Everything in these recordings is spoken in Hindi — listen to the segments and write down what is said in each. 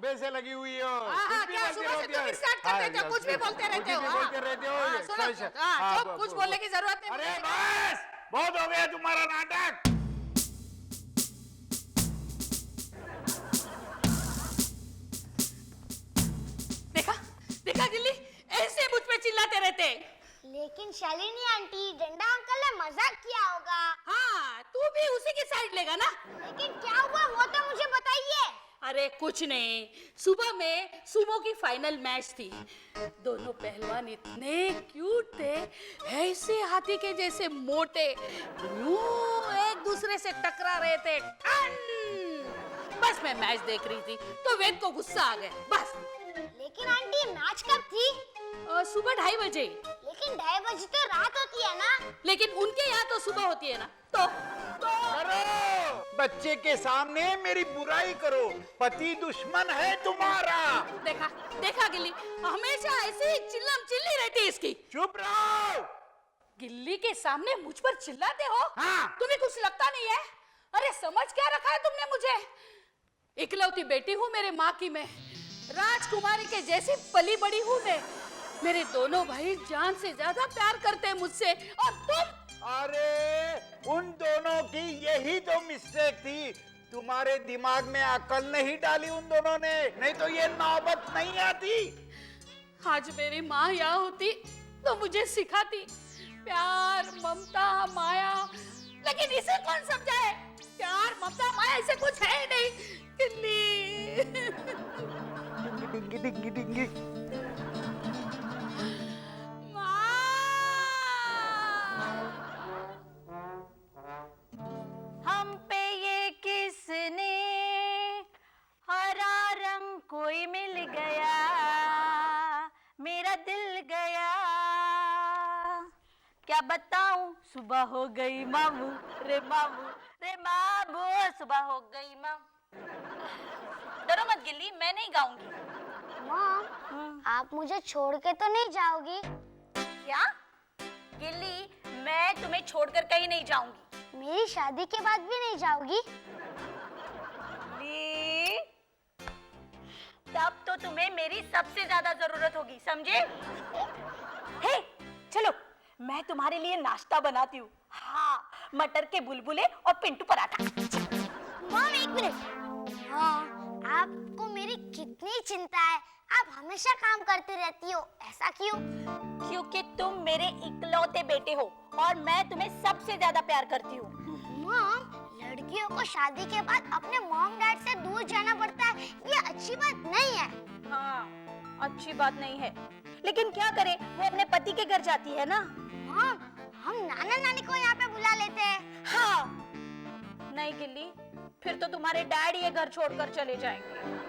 सुबह से लगी हुई हो। क्या सुबह से तुम स्टार्ट कर देते हो, कुछ भी बोलते रहते हो। बोलते रहते हो। चुप, कुछ बोलने की जरूरत नहीं। अरे बस, बहुत हो गया तुम्हारा नाटक। देखा देखा गिल्ली, ऐसे मुझ पे चिल्लाते रहते। लेकिन शालिनी आंटी, डंडा अंकल ने मजाक किया होगा। हाँ, तू भी उसी की साइड लेगा ना। लेकिन क्या हुआ वो तो मुझे बताइए। अरे कुछ नहीं, सुबह में सुमो की फाइनल मैच थी। दोनों पहलवान इतने क्यूट थे, ऐसे हाथी के जैसे मोटे, यूं एक दूसरे से टकरा रहे थे। बस मैं मैच देख रही थी तो वेद को गुस्सा आ गया, बस। लेकिन आंटी मैच कब थी? सुबह 2:30 बजे। लेकिन 2:30 बजे तो रात होती है ना। लेकिन उनके यहाँ तो सुबह होती है ना। तो करो, बच्चे के सामने मेरी बुराई करो, पति दुश्मन है तुम्हारा। देखा देखा गिल्ली, हमेशा ऐसे ही चिल्लम चिल्ली रहती है इसकी। चुप रहो। गिल्ली के सामने मुझ पर चिल्लाते हो? हाँ। तुम्हें कुछ लगता नहीं है? अरे समझ क्या रखा है तुमने मुझे? इकलौती बेटी हूँ मेरे माँ की मैं, राजकुमारी के जैसी पली बड़ी हूँ मैं। मेरे दोनों भाई जान से ज्यादा प्यार करते हैं मुझसे, और तुम? अरे उन दोनों की यही तो मिस्टेक थी, तुम्हारे दिमाग में अकल नहीं डाली उन दोनों ने, नहीं तो ये नौबत नहीं आती। आज मेरी माँ यहाँ होती तो मुझे सिखाती प्यार, ममता, माया। लेकिन इसे कौन समझाए? प्यार, ममता, माया इसे कुछ है ही नहीं। गिल्ली डिंगी डिंगी डिंगी। हम पे ये किसने हरा रंग कोई मिल गया, मेरा दिल गया। क्या बताऊं, सुबह हो गई मामू रे मामू रे मामू, सुबह हो गई मामू। डरो मत गिल्ली, मैं नहीं गाऊंगी। मॉम, आप मुझे छोड़ के तो नहीं जाओगी? क्या गिल्ली, मैं तुम्हें छोड़कर कहीं नहीं जाऊंगी। मेरी शादी के बाद भी नहीं जाओगी? तब तो तुम्हें मेरी सबसे ज्यादा जरूरत होगी, समझे? हे, चलो मैं तुम्हारे लिए नाश्ता बनाती हूँ। हाँ, मटर के बुलबुले और पिंटू पराठा। मॉम एक मिनट। हाँ, आपको मेरी कितनी चिंता है, आप हमेशा काम करती रहती हो, ऐसा क्यों? क्योंकि तुम मेरे इकलौते बेटे हो और मैं तुम्हें सबसे ज्यादा प्यार करती हूँ। मॉम, लड़कियों को शादी के बाद अपने मॉम डैड से दूर जाना पड़ता है, ये अच्छी बात नहीं है। हाँ, अच्छी बात नहीं है, लेकिन क्या करे, वो अपने पति के घर जाती है ना। मॉम, हम नाना नानी को यहाँ पे बुला लेते हैं। हाँ, नहीं गिल्ली, फिर तो तुम्हारे डैड ये घर छोड़कर चले जाएंगे।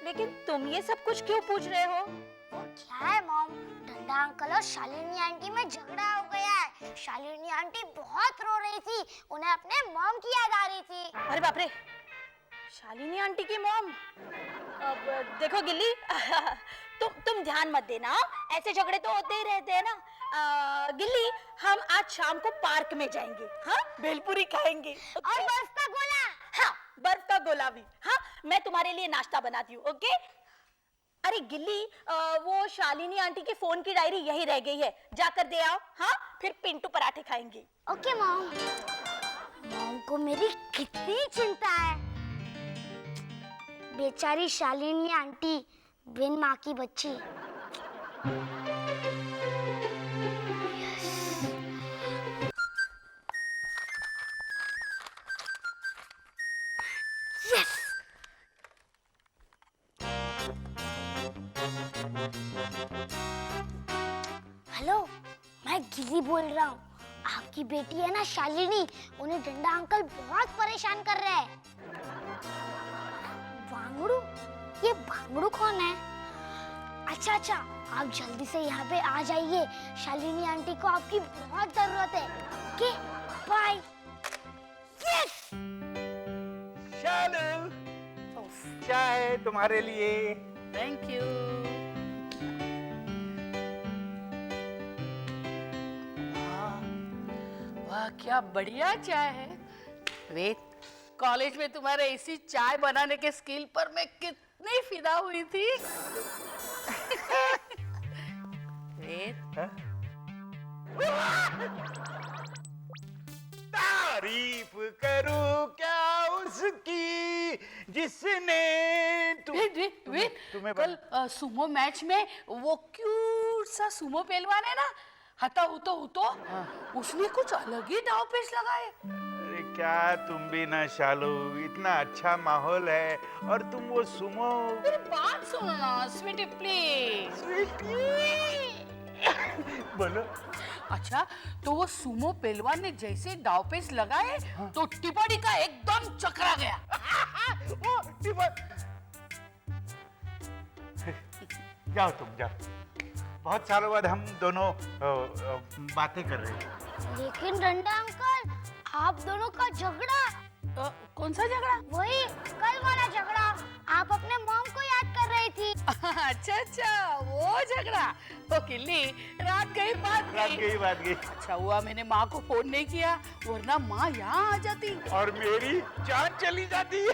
लेकिन तुम ये सब कुछ क्यों पूछ रहे हो? वो क्या है मॉम, डंडा अंकल और शालिनी आंटी में झगड़ा हो गया है। शालिनी आंटी बहुत रो रही थी, उन्हें अपने मॉम की याद आ रही थी। अरे बाप रे, शालिनी आंटी की मॉम। अब देखो गिल्ली, तुम ध्यान मत देना, ऐसे झगड़े तो होते ही रहते हैं ना। गिल्ली, हम आज शाम को पार्क में जाएंगे, हाँ, भेलपुरी खाएंगे। और बर्फ का गोला। हाँ, बर्फ का गोला भी। हाँ, मैं तुम्हारे लिए नाश्ता बनाती हूँ, ओके? अरे गिल्ली, वो शालिनी आंटी के फोन की डायरी यही रह गई है, जाकर दे आओ। हाँ, फिर पिंटू पराठे खाएंगे। Okay mom. मॉम को मेरी कितनी चिंता है, बेचारी शालिनी आंटी, बिन माँ की बच्ची। यस। हेलो, मैं गिली बोल रहा हूँ। आपकी बेटी है ना शालिनी, उन्हें डंडा अंकल बहुत परेशान कर रहे हैं। भांगड़ू? ये भांगड़ू कौन है? अच्छा अच्छा, आप जल्दी से यहाँ पे आ जाइए, शालिनी आंटी को आपकी बहुत जरूरत है। Okay, bye. यस। शालू, चाय तुम्हारे लिए। Thank you. वाह, क्या बढ़िया चाय है। वेद, कॉलेज में तुम्हारे इसी चाय बनाने के स्किल पर मैं कितनी फिदा हुई थी। वेद, तारीफ करूं क्या उसकी जिसने तुम्हें कल सुमो मैच में वो क्यूट सा सुमो पहलवान है ना, हता हुतो उसने कुछ अलग ही दाव पेच लगाए। अरे क्या तुम भी ना शालू, इतना अच्छा माहौल है और तुम वो सुमो। मेरी बात सुनो ना स्वीटी प्लीज। बोलो। अच्छा तो वो सुमो पहलवान ने जैसे दाव पेच लगाए तो टिपड़ी का एकदम चकरा गया। ओ, जाओ तुम जाओ, बहुत सालों बाद हम दोनों बातें कर रहे हैं। लेकिन डंडा अंकल, आप दोनों का झगड़ा। कौन सा झगड़ा? वही कल वाला झगड़ा, आप अपने मॉम को याद कर रही थी। अच्छा वो झगड़ा। तो किल्ली रात गई बात गई। अच्छा हुआ मैंने माँ को फोन नहीं किया, वरना माँ यहाँ आ जाती और मेरी जान चली जाती।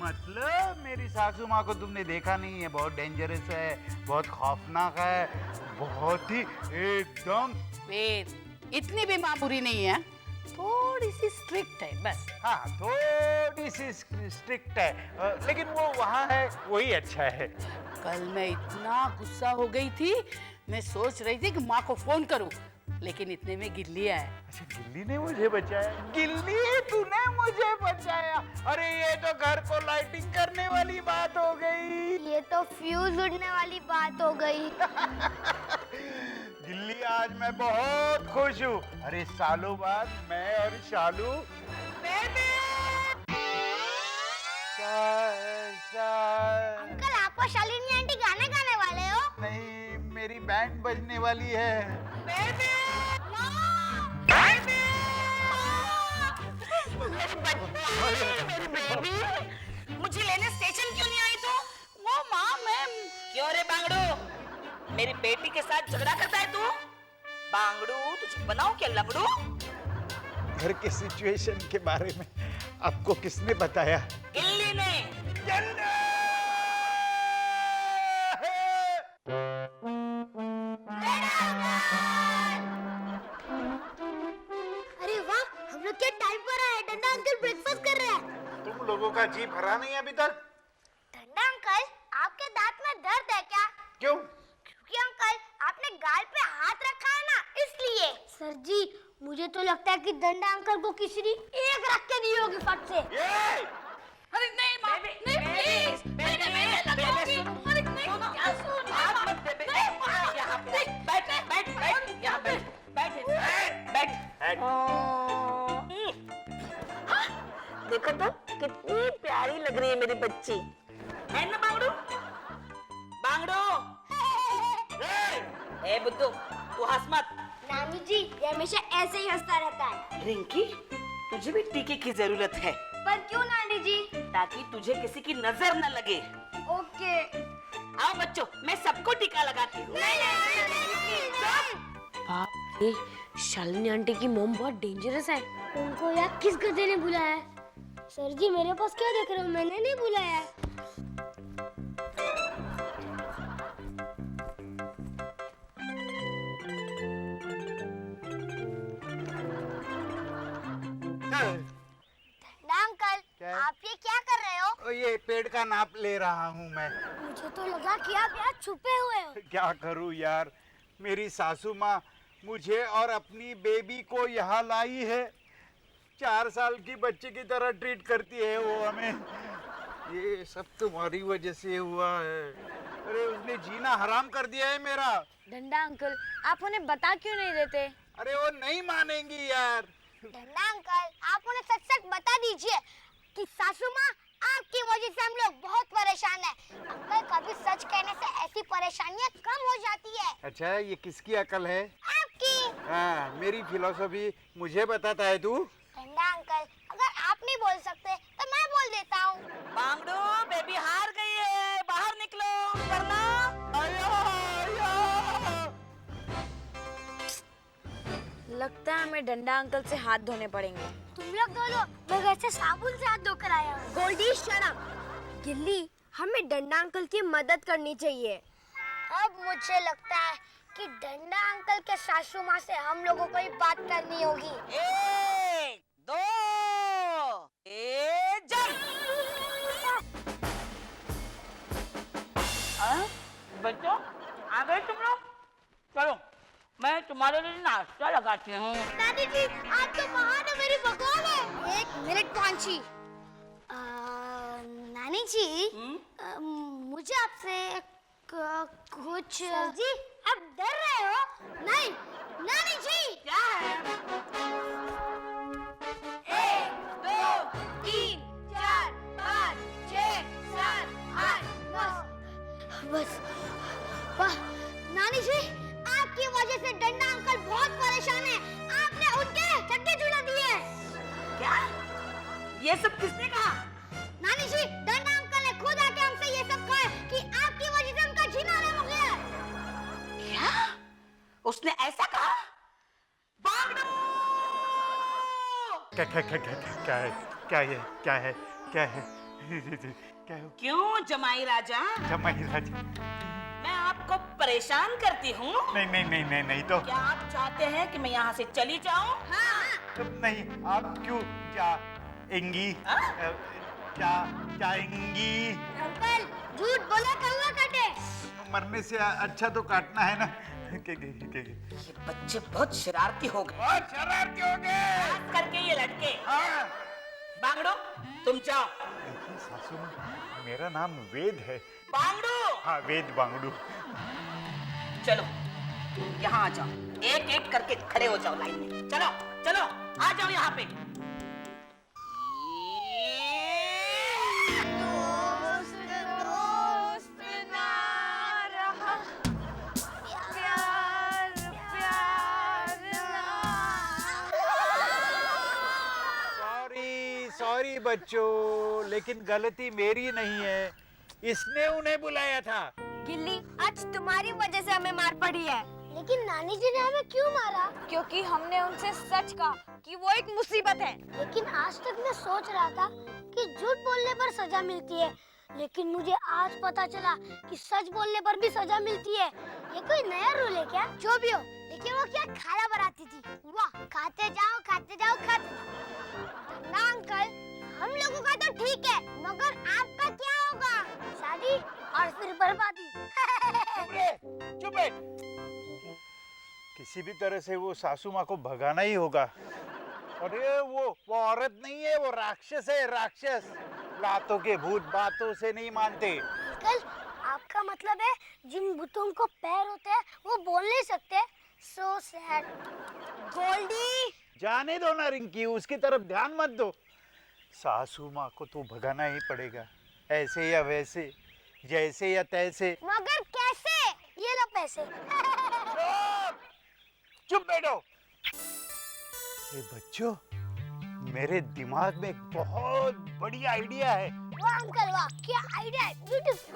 मतलब मेरी सासू माँ को तुमने देखा नहीं है, बहुत डेंजरस है, बहुत खौफनाक है, बहुत ही एकदम। वेद, इतनी भी माँ बुरी नहीं है, थोड़ी सी स्ट्रिक्ट है बस। हाँ थोड़ी सी स्ट्रिक्ट है, लेकिन वो वहाँ है वही अच्छा है। कल मैं इतना गुस्सा हो गई थी, मैं सोच रही थी कि माँ को फोन करूं, लेकिन इतने में गिल्ली आया। अच्छा गिल्ली ने मुझे बचाया? गिल्ली तूने मुझे बचाया? अरे ये तो घर को लाइटिंग करने वाली बात हो गई। ये तो फ्यूज उड़ने वाली बात हो गई। गिल्ली आज मैं बहुत खुश हूँ। अरे सालों बाद मैं और शालू अंकल, आप और शालिनी आंटी गाने गाने वाले हो? नहीं, मेरी बैंड बजने वाली है। मुझे लेने स्टेशन क्यों नहीं आई तू? वो माँ मैं क्यों रे बांगड़ू, मेरी बेटी के साथ झगड़ा करता है तू? बांगड़ू तुझे बनाऊं क्या लंगड़ू? घर के सिचुएशन के बारे में आपको किसने बताया? गिल्ली ने। अरे वाह, हम लोग क्या टाइम पर आए। डंडा अंकल ब्रेकफास्ट कर रहे हैं। तुम लोगों का जी भरा नहीं अभी तक? डंडा अंकल, आपके दांत में दर्द है क्या? क्यों? क्योंकि अंकल आपने गाल पे हाथ रखा है ना, इसलिए। सर जी, मुझे तो लगता है कि डंडा अंकल को किसी ने एक रख के दी होगी फट से। अरे नहीं माँ, नहीं प्लीज, मैं लगाऊंगी। अरे नहीं, क्या सुन हाथ मत दे बेटे। यहाँ पे बैठ यहाँ बैठ। देखो तो कितनी प्यारी लग रही है मेरी बच्ची, है ना बांगड़ू? ए बुद्धू, तू हंस मत। नानी जी, ये हमेशा ऐसे ही हंसता रहता है। रिंकी, तुझे भी टीके की जरूरत है। पर क्यों नानी जी? ताकि तुझे किसी की नजर न लगे। ओके। आओ बच्चों, मैं सबको टीका लगाती हूँ। बाप रे, शालिनी आंटी की मॉम बहुत डेंजरस है। उनको यार किस गधे ने बुलाया है? सर जी, मेरे पास क्या देख रहे हो? मैंने नहीं बुलाया है। अंकल, क्या? आप ये क्या कर रहे हो? ये पेड़ का नाप ले रहा हूँ मैं। मुझे तो लगा कि आप यहाँ छुपे हुए हो। क्या करूँ यार, मेरी सासू माँ मुझे और अपनी बेबी को यहाँ लाई है। 4 साल की बच्चे की तरह ट्रीट करती है वो हमें। ये सब तुम्हारी वजह से हुआ है। अरे उसने जीना हराम कर दिया है मेरा। डंडा अंकल, आप उन्हें बता क्यों नहीं देते? अरे वो नहीं मानेंगी यार। डंडा अंकल, आप उन्हें सच सच बता दीजिए कि सासू माँ, आपकी वजह से हम लोग बहुत परेशान हैं। अंकल, कभी सच कहने से ऐसी परेशानियाँ कम हो जाती है। अच्छा, ये किसकी अकल है? आपकी। हाँ, मेरी फिलॉसफी मुझे बताता है तू? डंडा अंकल, अगर आप नहीं बोल सकते तो मैं बोल देता हूँ। बांगड़ू, बेबी हार गई है, बाहर निकलो वरना। लगता है हमें डंडा अंकल से हाथ धोने पड़ेंगे। तुम लोग दोनों, मैं घर से साबुन से हाथ धोकर आया हूँ। Goldie shut up. गिल्ली, हमें डंडा अंकल की मदद करनी चाहिए। अब मुझे लगता है कि डंडा अंकल के सासू माँ से हम लोगों को ही बात करनी होगी। 1 2 जंप। बच्चों आ गए तुम लोग? चलो मैं तुम्हारे लिए नाश्ता लगाती हूँ। दादी जी, आप तो महान है, मेरी भगवान है। 1 मिनट पांची। नानी जी, मुझे आपसे कुछ। सर जी, आप डर रहे हो? नहीं, नानी जी। क्या है? 1 2 3 4 5 6 7 8 बस। वाह, नानी जी, आपकी वजह से डंडा अंकल बहुत परेशान है। आपने उनके चक्के छुड़ा दिए। क्या? ये सब किसने कहा? नानी जी, डंडा अंकल ने खुद आके हमसे ये सब कहा कि आपकी वजह से उनका जीना आराम हो गया। क्या? उसने ऐसा कहा? भागो! क्या है क्या है क्या है? क्यों जमाई राजा? जमाई राजा? मैं आपको परेशान करती हूँ। नहीं तो क्या आप चाहते हैं कि मैं यहाँ से चली जाऊँ? नहीं, आप क्यों जाएंगी? जाएंगी? अंकल, झूठ बोला कौवा काटे। मरने से अच्छा तो काटना है ना। ये बच्चे बहुत शरारती हो गए। बहुत शरारती हो गए। खास करके ये लड़के। हाँ। बांगड़ो, तुम जाओ। सासू माँ, मेरा नाम वेद है। बांगड़ो। हाँ, वेद बांगड़ू। चलो यहाँ आ जाओ, एक एक करके खड़े हो जाओ लाइन में। चलो चलो आ जाओ यहाँ पे। सॉरी बच्चों, लेकिन गलती मेरी नहीं है, इसने उन्हें बुलाया था। गिल्ली, आज तुम्हारी वजह से हमें मार पड़ी है। लेकिन नानी जी ने हमें क्यों मारा? क्योंकि हमने उनसे सच कहा कि वो एक मुसीबत है। लेकिन आज तक मैं सोच रहा था कि झूठ बोलने पर सजा मिलती है, लेकिन मुझे आज पता चला कि सच बोलने पर भी सजा मिलती है। ये कोई नया रूल है क्या? जो भी हो, लेकिन वो क्या खाना बनाती थी। वाह, खाते जाओ खाते जाओ खाते जाओ। ना अंकल, हम लोगों का तो ठीक है, मगर आपका क्या होगा? शादी और फिर बर्बादी। चुप है। किसी भी तरह से वो सासू माँ को भगाना ही होगा। अरे वो औरत नहीं है, वो राक्षस है, राक्षस। लातों के भूत बातों से नहीं मानते। अंकल, आपका मतलब है जिन भूतों को पैर होते हैं वो बोल नहीं सकते? So sad. गोल्डी, जाने दो ना रिंकी, उसकी तरफ ध्यान मत दो। सासू माँ को तो भगाना ही पड़ेगा, ऐसे या वैसे, जैसे या तैसे। मगर कैसे? ये लो पैसे। चुप बैठो। ये बच्चों, मेरे दिमाग में एक बहुत बड़ी आइडिया है। वाह अंकल वाह, क्या आइडिया है, ब्यूटीफुल।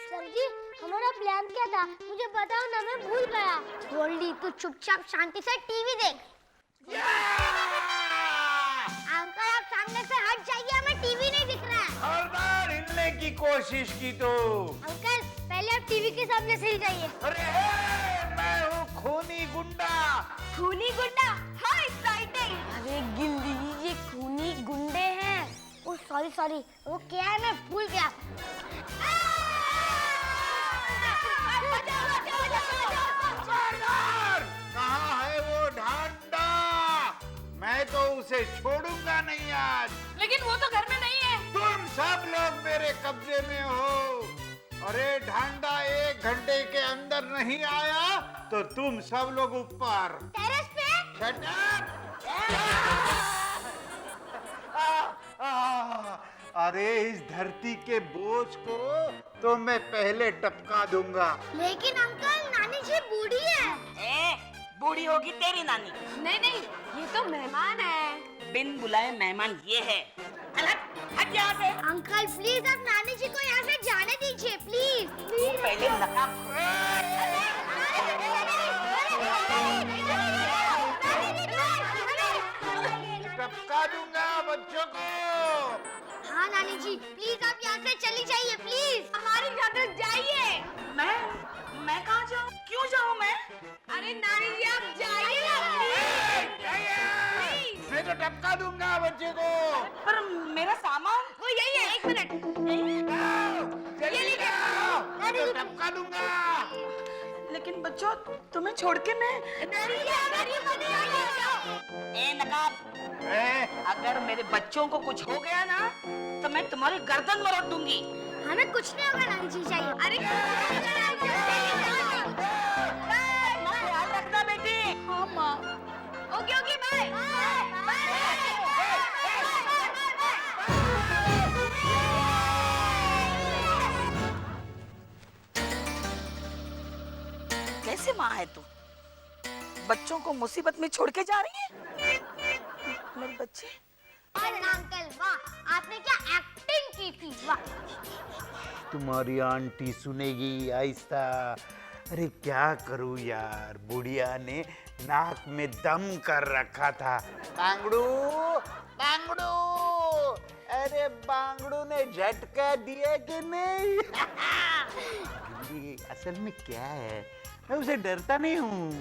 सर जी, हमारा प्लान क्या था? मुझे बताओ ना, मैं भूल गया। गोल्डी, तू चुपचाप शांति से टीवी देख। अंकल, आप सामने से हट जाइए, हमें टीवी नहीं दिख रहा है। हर बार हिलने की कोशिश की तो। अंकल, पहले आप टीवी के सामने से ही जाइए। अरे मैं हूँ खूनी गुंडा। खूनी गुंडा, हाउ एक्साइटिंग। अरे गिल्ली, ये खूनी गुंडे हैं। ओ सॉरी, वो क्या है, मैं भूल गया। कहाँ है वो ढांडा? मैं तो उसे छोड़ूंगा नहीं आज। लेकिन वो तो घर में नहीं है। तुम सब लोग मेरे कब्जे में हो। अरे ढांडा 1 घंटे के अंदर नहीं आया तो तुम सब लोग ऊपर टेरेस पे। Shut up. अरे इस धरती के बोझ को तो मैं पहले टपका दूंगा। लेकिन अंकल, नानी जी बूढ़ी है। बूढ़ी होगी तेरी नानी। नहीं, ये तो मेहमान है। बिन बुलाए मेहमान ये है। हट यहाँ से। अंकल प्लीज, आप नानी जी को यहाँ से जाने दीजिए, प्लीज। पहले नकाब टपका दूंगा बच्चे को। पर मेरा सामान वो यही है, 1 मिनट। जल्दी आओ, मैं तो टपका दूंगा। लेकिन बच्चों तुम्हें छोड़ के मैं ए नकाब, अगर मेरे बच्चों को कुछ हो गया ना तो मैं तुम्हारी गर्दन मरोड़ दूंगी। हमें कुछ नहीं होगा नानी जी, चाहिए। अरे ध्यान रखना बेटी। हाँ माँ। Okay okay bye. कैसे माँ है तू? बच्चों को मुसीबत में छोड़ के जा रही है? मेरे बच्चे। अंकल वाह, आपने क्या एक्टिंग की थी, वाह। तुम्हारी आंटी सुनेगी आहिस्ता। अरे क्या करूं यार, बुढ़िया ने नाक में दम कर रखा था। बांगड़ू, बांगड़ू, अरे बांगड़ू ने झटका दिया कि नहीं? असल में क्या है, मैं उसे डरता नहीं हूँ,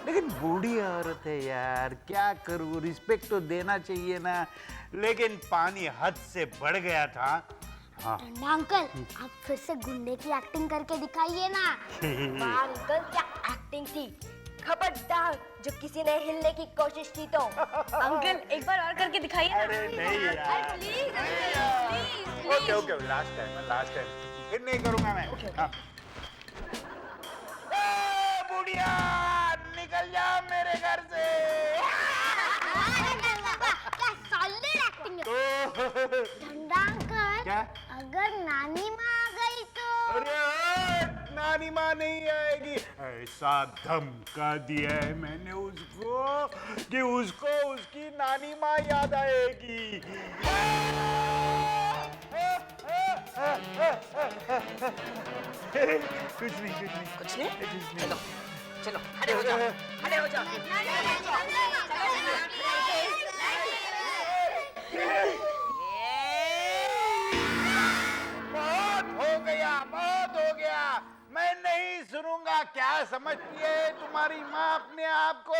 लेकिन बूढ़ी औरत है यार, क्या करूँ, रिस्पेक्ट तो देना चाहिए ना। लेकिन पानी हद से बढ़ गया था। हाँ। अंकल, आप फिर से गुंडे की एक्टिंग करके दिखाइए ना। अंकल क्या एक्टिंग थी, खबरदार जो किसी ने हिलने की कोशिश की तो। अंकल एक बार और करके दिखाइए ना। अरे नहीं यार, please okay okay, last time, फिर नहीं करूँगा मैं। हाँ। बुढ़िया निकल जा मेरे घर से। क्या सॉलिड एक्टिंग है। डंडा अंकल, क्या? अगर नानी माँ आ गई तो? अरे नानी माँ नहीं आएगी, ऐसा धमका दिया है मैंने उसको कि उसको उसकी नानी माँ याद आएगी। कुछ नहीं। चलो चलो, खड़े हो जाओ, खड़े हो जाओ। बहुत हो गया, मैं नहीं सुनूंगा। क्या समझती है तुम्हारी माँ अपने आप को?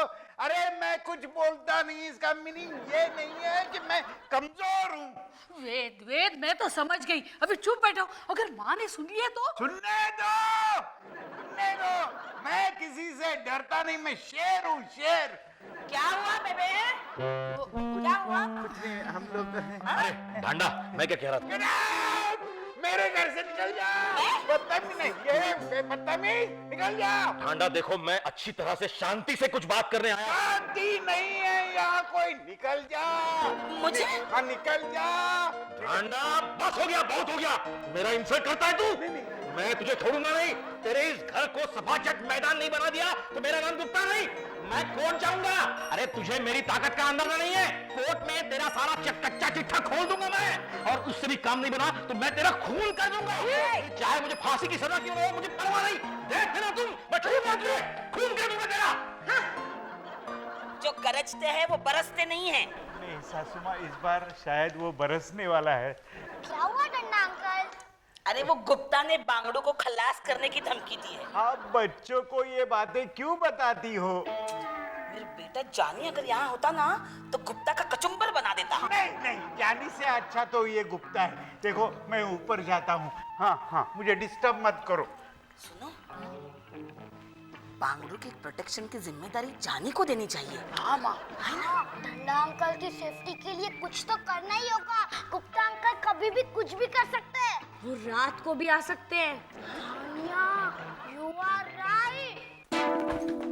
अरे मैं कुछ बोलता नहीं, इसका मीनिंग ये नहीं है कि मैं कमजोर हूँ। वेद मैं तो समझ गई, अभी चुप बैठो, अगर माँ ने सुन लिया तो? सुनने दो, मैं किसी से डरता नहीं, मैं शेर हूँ, शेर। क्या हुआ बेबे? क्या हुआ? कुछ नहीं, हम लोग अरे ढांडा, मैं क्या कह रहा था? मेरे घर से निकल जा, बदतमीज, निकल जा। ढांडा देखो, मैं अच्छी तरह से शांति से कुछ बात करने आया। शांति नहीं है यहाँ कोई, निकल जा। मुझे? हाँ निकल जा। ढांडा बस हो गया, बहुत हो गया। मेरा इंसल्ट करता है तू? मैं तुझे छोड़ूंगा नहीं। तेरे इस घर को सफाचट मैदान नहीं बना दिया तो मेरा नाम गुप्ता नहीं। मैं कोर्ट जाऊंगा। अरे तुझे मेरी ताकत का अंदाजा नहीं है। कोर्ट में तेरा सारा कच्चा चिट्ठा खोल दूंगा मैं, और उससे भी काम नहीं बना तो मैं तेरा खून कर दूंगा। चाहे मुझे फांसी की सजा क्यों ना हो, मुझे परवाह नहीं। देख लेना तुम, मैं खून कर दूंगा तेरा। जो गरजते हैं वो बरसते नहीं हैं। नहीं सासू माँ, इस बार शायद वो बरसने वाला है। क्या हुआ डंडा अंकल? अरे वो गुप्ता ने बांगड़ू को खलास करने की धमकी दी है। आप बच्चों को ये बातें क्यों बताती हो? मेरे बेटा जानी अगर यहाँ होता ना तो गुप्ता का कचुम्बर बना देता। नहीं, जानी से अच्छा तो ये गुप्ता है। देखो मैं ऊपर जाता हूँ। हाँ, मुझे डिस्टर्ब मत करो। सुनो, बांगड़ू की प्रोटेक्शन की जिम्मेदारी जानी को देनी चाहिए। हाँ माँ, डंडा अंकल की सेफ्टी के लिए कुछ तो करना ही होगा। गुप्ता अंकल कभी भी कुछ भी कर सकते हैं। वो रात को भी आ सकते हैं। Tania, you are right.